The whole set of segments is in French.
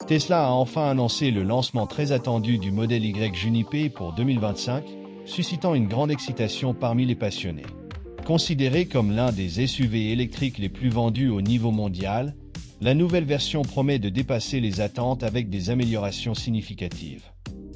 Tesla a enfin annoncé le lancement très attendu du modèle Y Juniper pour 2025, suscitant une grande excitation parmi les passionnés. Considéré comme l'un des SUV électriques les plus vendus au niveau mondial, la nouvelle version promet de dépasser les attentes avec des améliorations significatives.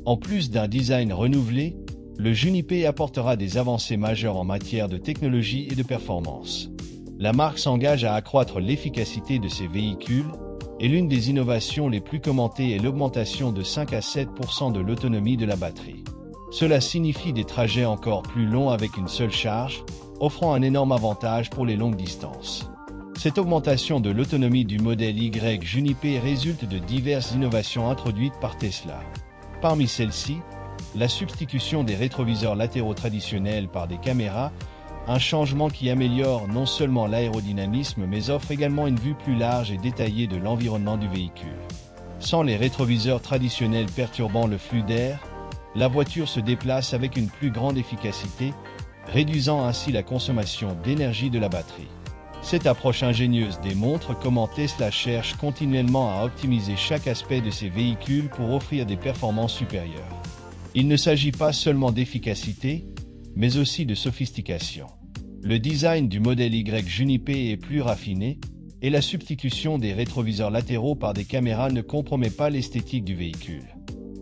En plus d'un design renouvelé, le Juniper apportera des avancées majeures en matière de technologie et de performance. La marque s'engage à accroître l'efficacité de ses véhicules, et l'une des innovations les plus commentées est l'augmentation de 5 à 7% de l'autonomie de la batterie. Cela signifie des trajets encore plus longs avec une seule charge, offrant un énorme avantage pour les longues distances. Cette augmentation de l'autonomie du modèle Y Juniper résulte de diverses innovations introduites par Tesla. Parmi celles-ci, la substitution des rétroviseurs latéraux traditionnels par des caméras, un changement qui améliore non seulement l'aérodynamisme mais offre également une vue plus large et détaillée de l'environnement du véhicule. Sans les rétroviseurs traditionnels perturbant le flux d'air, la voiture se déplace avec une plus grande efficacité, réduisant ainsi la consommation d'énergie de la batterie. Cette approche ingénieuse démontre comment Tesla cherche continuellement à optimiser chaque aspect de ses véhicules pour offrir des performances supérieures. Il ne s'agit pas seulement d'efficacité, mais aussi de sophistication. Le design du modèle Y Juniper est plus raffiné, et la substitution des rétroviseurs latéraux par des caméras ne compromet pas l'esthétique du véhicule.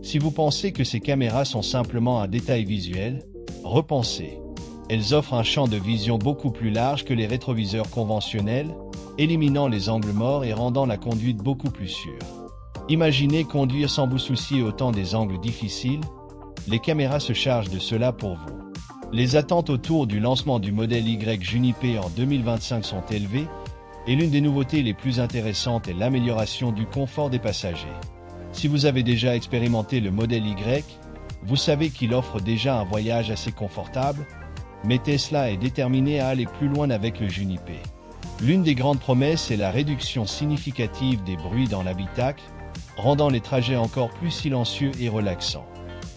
Si vous pensez que ces caméras sont simplement un détail visuel, repensez. Elles offrent un champ de vision beaucoup plus large que les rétroviseurs conventionnels, éliminant les angles morts et rendant la conduite beaucoup plus sûre. Imaginez conduire sans vous soucier autant des angles difficiles, les caméras se chargent de cela pour vous. Les attentes autour du lancement du modèle Y Juniper en 2025 sont élevées, et l'une des nouveautés les plus intéressantes est l'amélioration du confort des passagers. Si vous avez déjà expérimenté le modèle Y, vous savez qu'il offre déjà un voyage assez confortable, mais Tesla est déterminé à aller plus loin avec le Juniper. L'une des grandes promesses est la réduction significative des bruits dans l'habitacle, rendant les trajets encore plus silencieux et relaxants.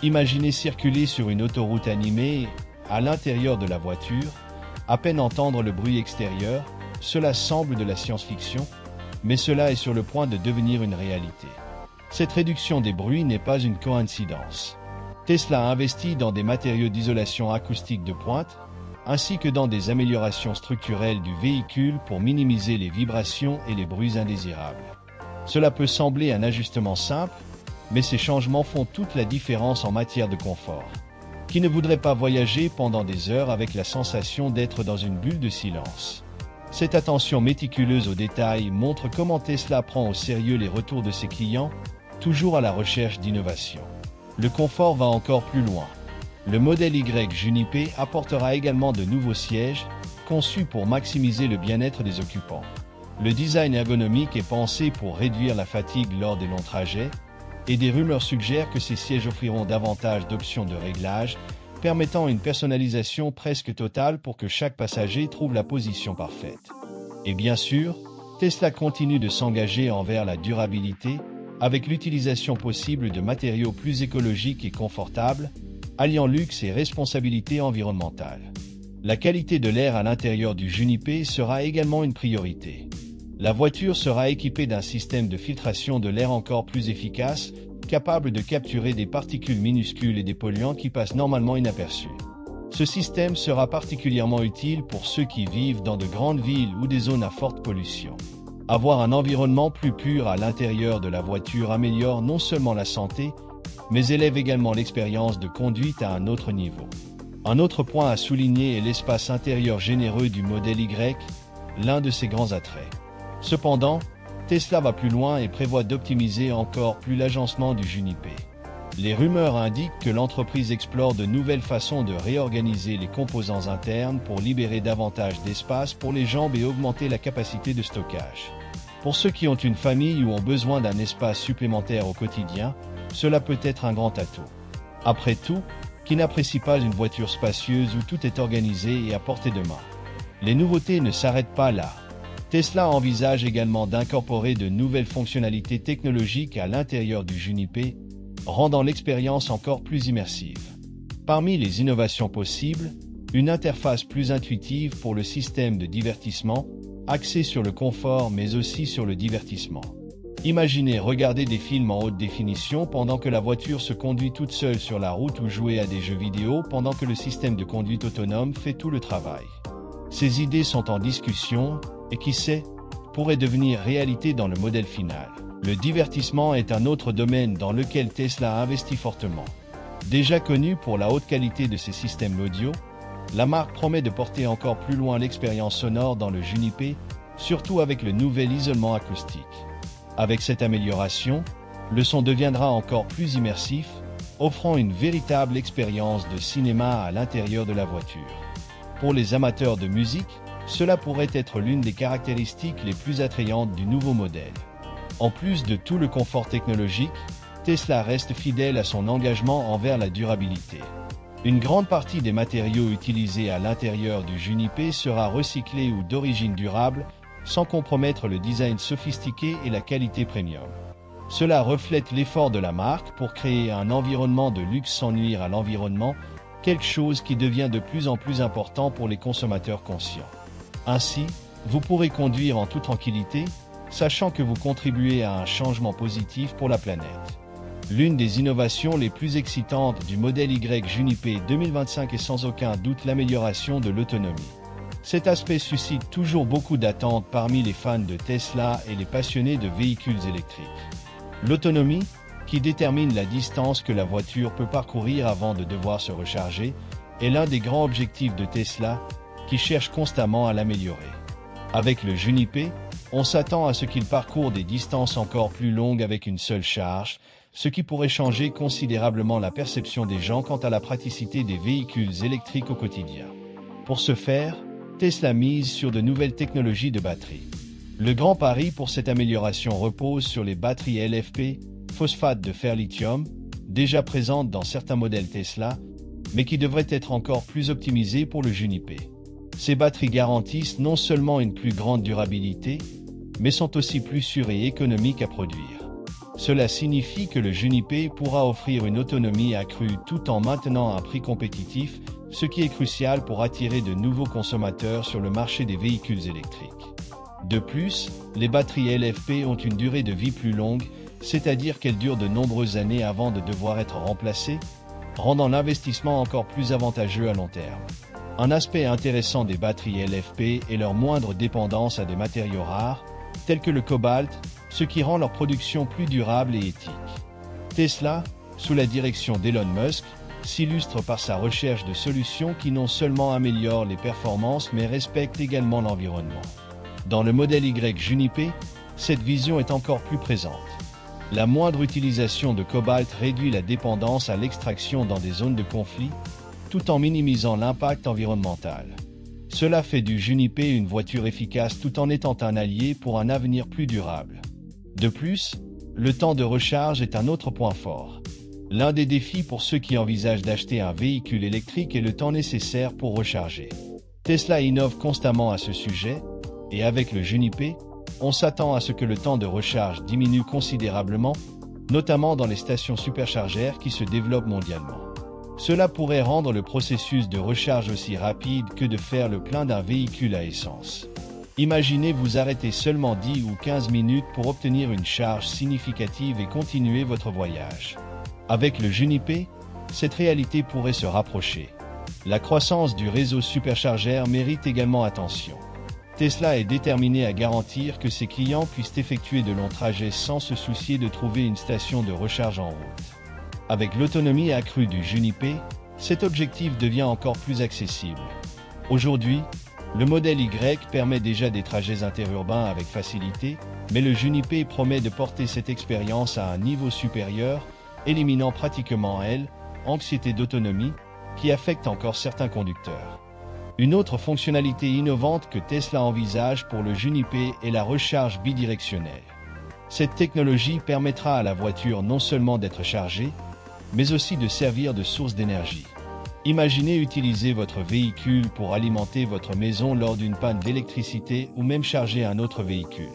Imaginez circuler sur une autoroute animée, à l'intérieur de la voiture, à peine entendre le bruit extérieur, cela semble de la science-fiction, mais cela est sur le point de devenir une réalité. Cette réduction des bruits n'est pas une coïncidence. Tesla a investi dans des matériaux d'isolation acoustique de pointe, ainsi que dans des améliorations structurelles du véhicule pour minimiser les vibrations et les bruits indésirables. Cela peut sembler un ajustement simple, mais ces changements font toute la différence en matière de confort. Qui ne voudrait pas voyager pendant des heures avec la sensation d'être dans une bulle de silence? Cette attention méticuleuse aux détails montre comment Tesla prend au sérieux les retours de ses clients, toujours à la recherche d'innovation. Le confort va encore plus loin. Le modèle Y Juniper apportera également de nouveaux sièges, conçus pour maximiser le bien-être des occupants. Le design ergonomique est pensé pour réduire la fatigue lors des longs trajets, et des rumeurs suggèrent que ces sièges offriront davantage d'options de réglage, permettant une personnalisation presque totale pour que chaque passager trouve la position parfaite. Et bien sûr, Tesla continue de s'engager envers la durabilité, avec l'utilisation possible de matériaux plus écologiques et confortables, alliant luxe et responsabilité environnementale. La qualité de l'air à l'intérieur du Juniper sera également une priorité. La voiture sera équipée d'un système de filtration de l'air encore plus efficace, capable de capturer des particules minuscules et des polluants qui passent normalement inaperçus. Ce système sera particulièrement utile pour ceux qui vivent dans de grandes villes ou des zones à forte pollution. Avoir un environnement plus pur à l'intérieur de la voiture améliore non seulement la santé, mais élève également l'expérience de conduite à un autre niveau. Un autre point à souligner est l'espace intérieur généreux du modèle Y, l'un de ses grands attraits. Cependant, Tesla va plus loin et prévoit d'optimiser encore plus l'agencement du Juniper. Les rumeurs indiquent que l'entreprise explore de nouvelles façons de réorganiser les composants internes pour libérer davantage d'espace pour les jambes et augmenter la capacité de stockage. Pour ceux qui ont une famille ou ont besoin d'un espace supplémentaire au quotidien, cela peut être un grand atout. Après tout, qui n'apprécie pas une voiture spacieuse où tout est organisé et à portée de main? Les nouveautés ne s'arrêtent pas là. Tesla envisage également d'incorporer de nouvelles fonctionnalités technologiques à l'intérieur du Juniper, rendant l'expérience encore plus immersive. Parmi les innovations possibles, une interface plus intuitive pour le système de divertissement, axée sur le confort mais aussi sur le divertissement. Imaginez regarder des films en haute définition pendant que la voiture se conduit toute seule sur la route ou jouer à des jeux vidéo pendant que le système de conduite autonome fait tout le travail. Ces idées sont en discussion et qui sait, pourraient devenir réalité dans le modèle final. Le divertissement est un autre domaine dans lequel Tesla investit fortement. Déjà connu pour la haute qualité de ses systèmes audio, la marque promet de porter encore plus loin l'expérience sonore dans le Juniper, surtout avec le nouvel isolement acoustique. Avec cette amélioration, le son deviendra encore plus immersif, offrant une véritable expérience de cinéma à l'intérieur de la voiture. Pour les amateurs de musique, cela pourrait être l'une des caractéristiques les plus attrayantes du nouveau modèle. En plus de tout le confort technologique, Tesla reste fidèle à son engagement envers la durabilité. Une grande partie des matériaux utilisés à l'intérieur du Juniper sera recyclée ou d'origine durable, sans compromettre le design sophistiqué et la qualité premium. Cela reflète l'effort de la marque pour créer un environnement de luxe sans nuire à l'environnement, quelque chose qui devient de plus en plus important pour les consommateurs conscients. Ainsi, vous pourrez conduire en toute tranquillité, sachant que vous contribuez à un changement positif pour la planète. L'une des innovations les plus excitantes du modèle Y Juniper 2025 est sans aucun doute l'amélioration de l'autonomie. Cet aspect suscite toujours beaucoup d'attentes parmi les fans de Tesla et les passionnés de véhicules électriques. L'autonomie, qui détermine la distance que la voiture peut parcourir avant de devoir se recharger, est l'un des grands objectifs de Tesla, qui cherche constamment à l'améliorer. Avec le Juniper, on s'attend à ce qu'il parcourt des distances encore plus longues avec une seule charge, ce qui pourrait changer considérablement la perception des gens quant à la praticité des véhicules électriques au quotidien. Pour ce faire, Tesla mise sur de nouvelles technologies de batterie. Le grand pari pour cette amélioration repose sur les batteries LFP, phosphate de fer lithium, déjà présentes dans certains modèles Tesla, mais qui devraient être encore plus optimisées pour le Juniper. Ces batteries garantissent non seulement une plus grande durabilité, mais sont aussi plus sûres et économiques à produire. Cela signifie que le Juniper pourra offrir une autonomie accrue tout en maintenant un prix compétitif, ce qui est crucial pour attirer de nouveaux consommateurs sur le marché des véhicules électriques. De plus, les batteries LFP ont une durée de vie plus longue, c'est-à-dire qu'elles durent de nombreuses années avant de devoir être remplacées, rendant l'investissement encore plus avantageux à long terme. Un aspect intéressant des batteries LFP est leur moindre dépendance à des matériaux rares, tels que le cobalt, ce qui rend leur production plus durable et éthique. Tesla, sous la direction d'Elon Musk, s'illustre par sa recherche de solutions qui non seulement améliorent les performances mais respectent également l'environnement. Dans le modèle Y Juniper, cette vision est encore plus présente. La moindre utilisation de cobalt réduit la dépendance à l'extraction dans des zones de conflit, tout en minimisant l'impact environnemental. Cela fait du Juniper une voiture efficace tout en étant un allié pour un avenir plus durable. De plus, le temps de recharge est un autre point fort. L'un des défis pour ceux qui envisagent d'acheter un véhicule électrique est le temps nécessaire pour recharger. Tesla innove constamment à ce sujet, et avec le Juniper, on s'attend à ce que le temps de recharge diminue considérablement, notamment dans les stations superchargeurs qui se développent mondialement. Cela pourrait rendre le processus de recharge aussi rapide que de faire le plein d'un véhicule à essence. Imaginez vous arrêter seulement 10 ou 15 minutes pour obtenir une charge significative et continuer votre voyage. Avec le Juniper, cette réalité pourrait se rapprocher. La croissance du réseau superchargeur mérite également attention. Tesla est déterminé à garantir que ses clients puissent effectuer de longs trajets sans se soucier de trouver une station de recharge en route. Avec l'autonomie accrue du Juniper, cet objectif devient encore plus accessible. Aujourd'hui, le modèle Y permet déjà des trajets interurbains avec facilité, mais le Juniper promet de porter cette expérience à un niveau supérieur, éliminant pratiquement l'anxiété d'autonomie qui affecte encore certains conducteurs. Une autre fonctionnalité innovante que Tesla envisage pour le Juniper est la recharge bidirectionnelle. Cette technologie permettra à la voiture non seulement d'être chargée, mais aussi de servir de source d'énergie. Imaginez utiliser votre véhicule pour alimenter votre maison lors d'une panne d'électricité ou même charger un autre véhicule.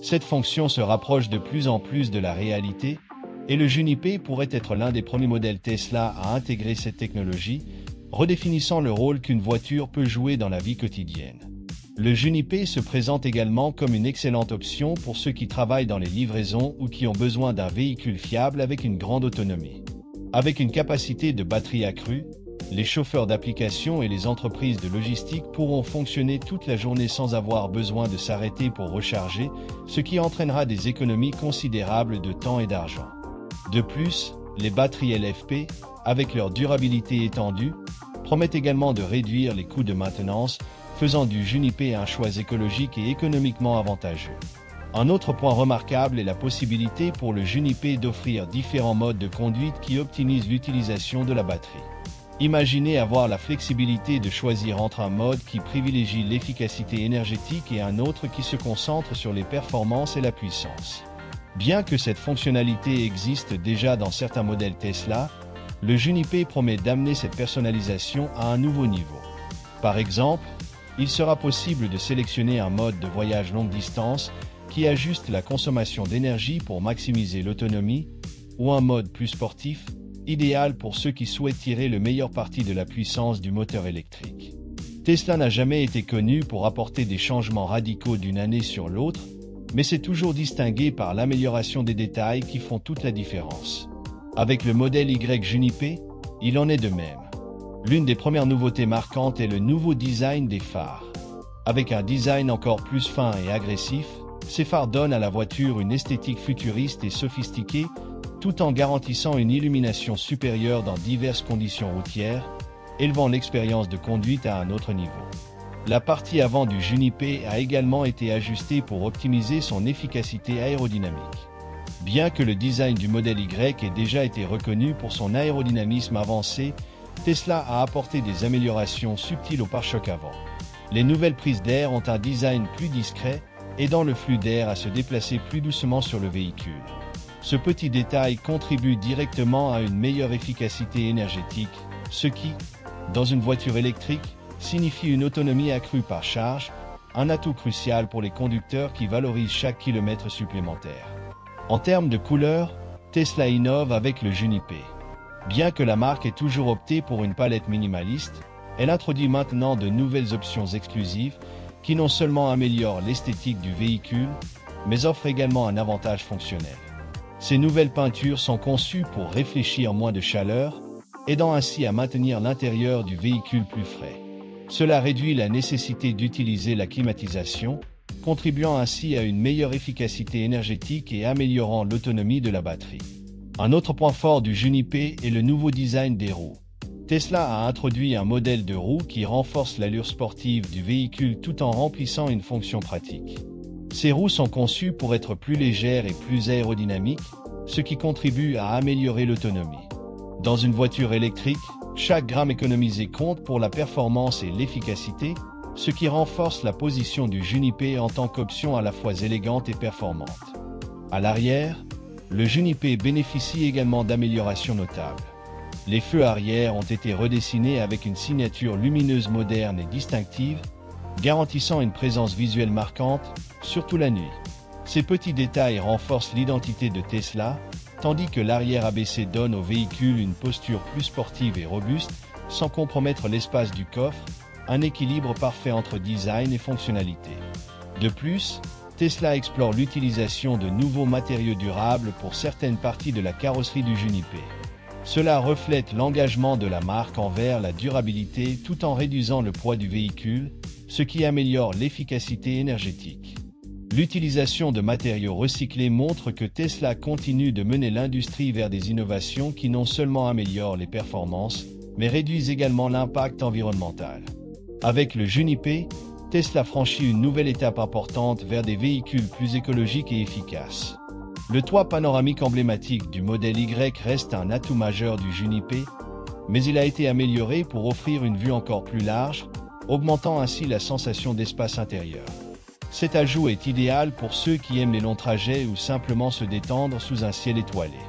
Cette fonction se rapproche de plus en plus de la réalité, et le Juniper pourrait être l'un des premiers modèles Tesla à intégrer cette technologie, redéfinissant le rôle qu'une voiture peut jouer dans la vie quotidienne. Le Juniper se présente également comme une excellente option pour ceux qui travaillent dans les livraisons ou qui ont besoin d'un véhicule fiable avec une grande autonomie. Avec une capacité de batterie accrue, les chauffeurs d'application et les entreprises de logistique pourront fonctionner toute la journée sans avoir besoin de s'arrêter pour recharger, ce qui entraînera des économies considérables de temps et d'argent. De plus, les batteries LFP, avec leur durabilité étendue, promettent également de réduire les coûts de maintenance, faisant du Juniper un choix écologique et économiquement avantageux. Un autre point remarquable est la possibilité pour le Juniper d'offrir différents modes de conduite qui optimisent l'utilisation de la batterie. Imaginez avoir la flexibilité de choisir entre un mode qui privilégie l'efficacité énergétique et un autre qui se concentre sur les performances et la puissance. Bien que cette fonctionnalité existe déjà dans certains modèles Tesla, le Juniper promet d'amener cette personnalisation à un nouveau niveau. Par exemple, il sera possible de sélectionner un mode de voyage longue distance qui ajuste la consommation d'énergie pour maximiser l'autonomie, ou un mode plus sportif, idéal pour ceux qui souhaitent tirer le meilleur parti de la puissance du moteur électrique. Tesla n'a jamais été connu pour apporter des changements radicaux d'une année sur l'autre, mais c'est toujours distingué par l'amélioration des détails qui font toute la différence. Avec le modèle Y Juniper, il en est de même. L'une des premières nouveautés marquantes est le nouveau design des phares. Avec un design encore plus fin et agressif, ces phares donnent à la voiture une esthétique futuriste et sophistiquée, tout en garantissant une illumination supérieure dans diverses conditions routières, élevant l'expérience de conduite à un autre niveau. La partie avant du Juniper a également été ajustée pour optimiser son efficacité aérodynamique. Bien que le design du modèle Y ait déjà été reconnu pour son aérodynamisme avancé, Tesla a apporté des améliorations subtiles au pare-choc avant. Les nouvelles prises d'air ont un design plus discret, aidant le flux d'air à se déplacer plus doucement sur le véhicule. Ce petit détail contribue directement à une meilleure efficacité énergétique, ce qui, dans une voiture électrique, signifie une autonomie accrue par charge, un atout crucial pour les conducteurs qui valorisent chaque kilomètre supplémentaire. En termes de couleur, Tesla innove avec le Juniper. Bien que la marque ait toujours opté pour une palette minimaliste, elle introduit maintenant de nouvelles options exclusives qui non seulement améliorent l'esthétique du véhicule, mais offrent également un avantage fonctionnel. Ces nouvelles peintures sont conçues pour réfléchir moins de chaleur, aidant ainsi à maintenir l'intérieur du véhicule plus frais. Cela réduit la nécessité d'utiliser la climatisation, contribuant ainsi à une meilleure efficacité énergétique et améliorant l'autonomie de la batterie. Un autre point fort du Juniper est le nouveau design des roues. Tesla a introduit un modèle de roue qui renforce l'allure sportive du véhicule tout en remplissant une fonction pratique. Ces roues sont conçues pour être plus légères et plus aérodynamiques, ce qui contribue à améliorer l'autonomie. Dans une voiture électrique, chaque gramme économisé compte pour la performance et l'efficacité, ce qui renforce la position du Juniper en tant qu'option à la fois élégante et performante. À l'arrière, le Juniper bénéficie également d'améliorations notables. Les feux arrière ont été redessinés avec une signature lumineuse moderne et distinctive, garantissant une présence visuelle marquante, surtout la nuit. Ces petits détails renforcent l'identité de Tesla, tandis que l'arrière abaissé donne au véhicule une posture plus sportive et robuste, sans compromettre l'espace du coffre, un équilibre parfait entre design et fonctionnalité. De plus, Tesla explore l'utilisation de nouveaux matériaux durables pour certaines parties de la carrosserie du Juniper. Cela reflète l'engagement de la marque envers la durabilité tout en réduisant le poids du véhicule, ce qui améliore l'efficacité énergétique. L'utilisation de matériaux recyclés montre que Tesla continue de mener l'industrie vers des innovations qui non seulement améliorent les performances, mais réduisent également l'impact environnemental. Avec le Juniper, Tesla franchit une nouvelle étape importante vers des véhicules plus écologiques et efficaces. Le toit panoramique emblématique du modèle Y reste un atout majeur du Juniper, mais il a été amélioré pour offrir une vue encore plus large, augmentant ainsi la sensation d'espace intérieur. Cet ajout est idéal pour ceux qui aiment les longs trajets ou simplement se détendre sous un ciel étoilé.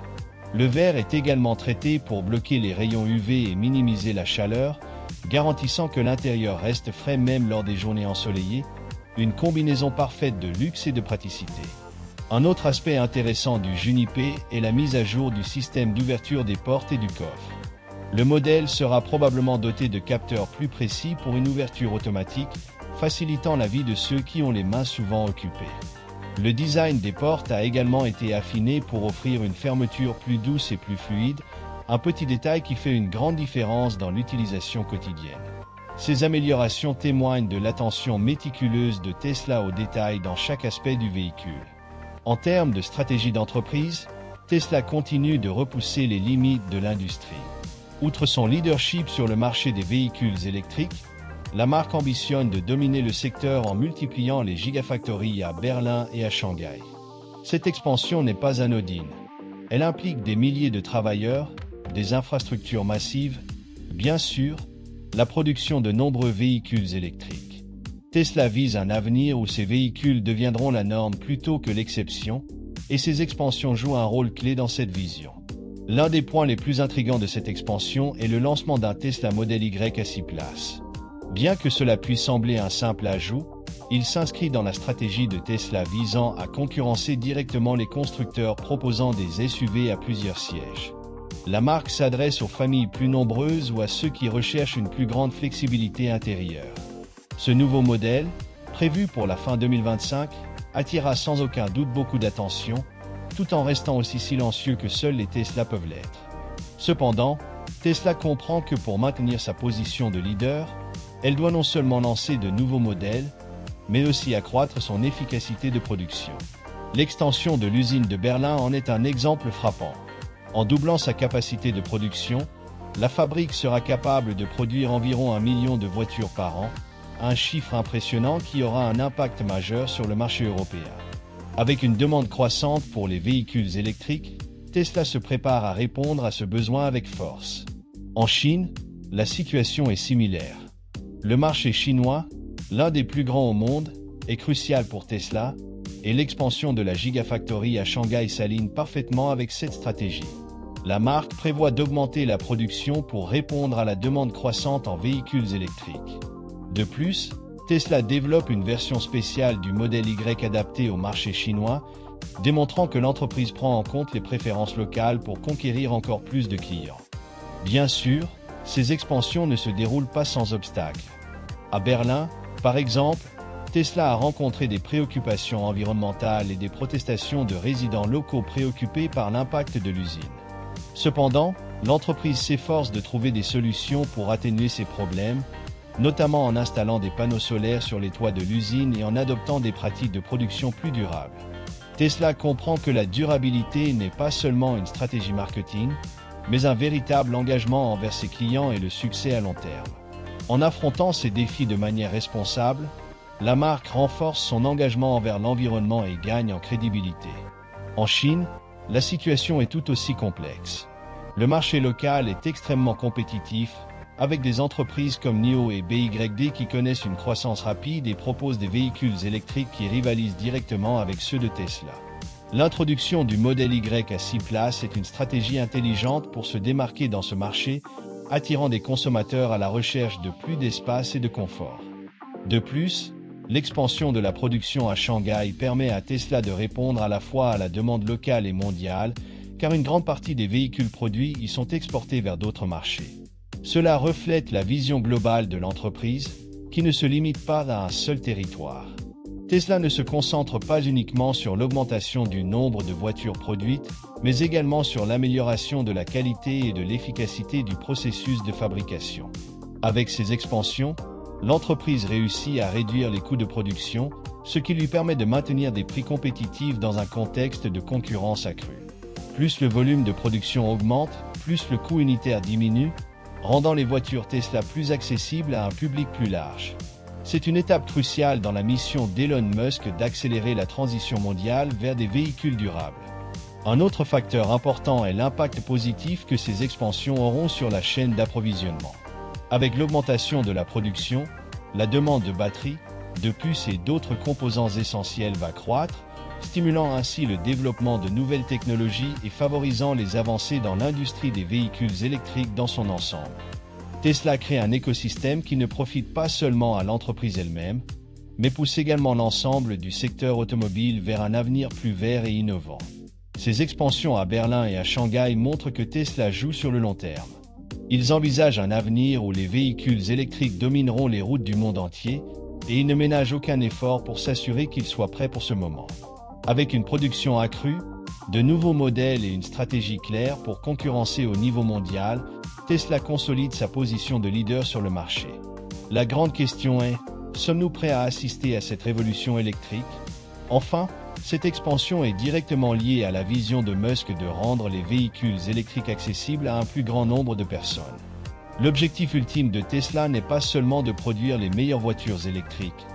Le verre est également traité pour bloquer les rayons UV et minimiser la chaleur, garantissant que l'intérieur reste frais même lors des journées ensoleillées, une combinaison parfaite de luxe et de praticité. Un autre aspect intéressant du Juniper est la mise à jour du système d'ouverture des portes et du coffre. Le modèle sera probablement doté de capteurs plus précis pour une ouverture automatique, facilitant la vie de ceux qui ont les mains souvent occupées. Le design des portes a également été affiné pour offrir une fermeture plus douce et plus fluide, un petit détail qui fait une grande différence dans l'utilisation quotidienne. Ces améliorations témoignent de l'attention méticuleuse de Tesla aux détails dans chaque aspect du véhicule. En termes de stratégie d'entreprise, Tesla continue de repousser les limites de l'industrie. Outre son leadership sur le marché des véhicules électriques, la marque ambitionne de dominer le secteur en multipliant les gigafactories à Berlin et à Shanghai. Cette expansion n'est pas anodine. Elle implique des milliers de travailleurs, des infrastructures massives, bien sûr, la production de nombreux véhicules électriques. Tesla vise un avenir où ces véhicules deviendront la norme plutôt que l'exception, et ces expansions jouent un rôle clé dans cette vision. L'un des points les plus intrigants de cette expansion est le lancement d'un Tesla Model Y à 6 places. Bien que cela puisse sembler un simple ajout, il s'inscrit dans la stratégie de Tesla visant à concurrencer directement les constructeurs proposant des SUV à plusieurs sièges. La marque s'adresse aux familles plus nombreuses ou à ceux qui recherchent une plus grande flexibilité intérieure. Ce nouveau modèle, prévu pour la fin 2025, attirera sans aucun doute beaucoup d'attention, tout en restant aussi silencieux que seuls les Tesla peuvent l'être. Cependant, Tesla comprend que pour maintenir sa position de leader, elle doit non seulement lancer de nouveaux modèles, mais aussi accroître son efficacité de production. L'extension de l'usine de Berlin en est un exemple frappant. En doublant sa capacité de production, la fabrique sera capable de produire environ 1 million de voitures par an, un chiffre impressionnant qui aura un impact majeur sur le marché européen. Avec une demande croissante pour les véhicules électriques, Tesla se prépare à répondre à ce besoin avec force. En Chine, la situation est similaire. Le marché chinois, l'un des plus grands au monde, est crucial pour Tesla, et l'expansion de la Gigafactory à Shanghai s'aligne parfaitement avec cette stratégie. La marque prévoit d'augmenter la production pour répondre à la demande croissante en véhicules électriques. De plus, Tesla développe une version spéciale du Model Y adapté au marché chinois, démontrant que l'entreprise prend en compte les préférences locales pour conquérir encore plus de clients. Bien sûr, ces expansions ne se déroulent pas sans obstacles. À Berlin, par exemple, Tesla a rencontré des préoccupations environnementales et des protestations de résidents locaux préoccupés par l'impact de l'usine. Cependant, l'entreprise s'efforce de trouver des solutions pour atténuer ces problèmes, notamment en installant des panneaux solaires sur les toits de l'usine et en adoptant des pratiques de production plus durables. Tesla comprend que la durabilité n'est pas seulement une stratégie marketing, mais un véritable engagement envers ses clients et le succès à long terme. En affrontant ces défis de manière responsable, la marque renforce son engagement envers l'environnement et gagne en crédibilité. En Chine, la situation est tout aussi complexe. Le marché local est extrêmement compétitif, avec des entreprises comme NIO et BYD qui connaissent une croissance rapide et proposent des véhicules électriques qui rivalisent directement avec ceux de Tesla. L'introduction du Model Y à 6 places est une stratégie intelligente pour se démarquer dans ce marché, attirant des consommateurs à la recherche de plus d'espace et de confort. De plus, l'expansion de la production à Shanghai permet à Tesla de répondre à la fois à la demande locale et mondiale, car une grande partie des véhicules produits y sont exportés vers d'autres marchés. Cela reflète la vision globale de l'entreprise, qui ne se limite pas à un seul territoire. Tesla ne se concentre pas uniquement sur l'augmentation du nombre de voitures produites, mais également sur l'amélioration de la qualité et de l'efficacité du processus de fabrication. Avec ces expansions, l'entreprise réussit à réduire les coûts de production, ce qui lui permet de maintenir des prix compétitifs dans un contexte de concurrence accrue. Plus le volume de production augmente, plus le coût unitaire diminue, rendant les voitures Tesla plus accessibles à un public plus large. C'est une étape cruciale dans la mission d'Elon Musk d'accélérer la transition mondiale vers des véhicules durables. Un autre facteur important est l'impact positif que ces expansions auront sur la chaîne d'approvisionnement. Avec l'augmentation de la production, la demande de batteries, de puces et d'autres composants essentiels va croître, stimulant ainsi le développement de nouvelles technologies et favorisant les avancées dans l'industrie des véhicules électriques dans son ensemble. Tesla crée un écosystème qui ne profite pas seulement à l'entreprise elle-même, mais pousse également l'ensemble du secteur automobile vers un avenir plus vert et innovant. Ces expansions à Berlin et à Shanghai montrent que Tesla joue sur le long terme. Ils envisagent un avenir où les véhicules électriques domineront les routes du monde entier, et il ne ménage aucun effort pour s'assurer qu'il soit prêt pour ce moment. Avec une production accrue, de nouveaux modèles et une stratégie claire pour concurrencer au niveau mondial, Tesla consolide sa position de leader sur le marché. La grande question est, sommes-nous prêts à assister à cette révolution électrique? Enfin, cette expansion est directement liée à la vision de Musk de rendre les véhicules électriques accessibles à un plus grand nombre de personnes. L'objectif ultime de Tesla n'est pas seulement de produire les meilleures voitures électriques,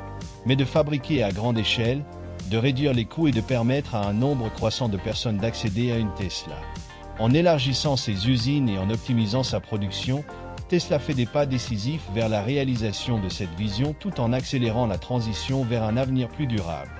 mais de fabriquer à grande échelle, de réduire les coûts et de permettre à un nombre croissant de personnes d'accéder à une Tesla. En élargissant ses usines et en optimisant sa production, Tesla fait des pas décisifs vers la réalisation de cette vision tout en accélérant la transition vers un avenir plus durable.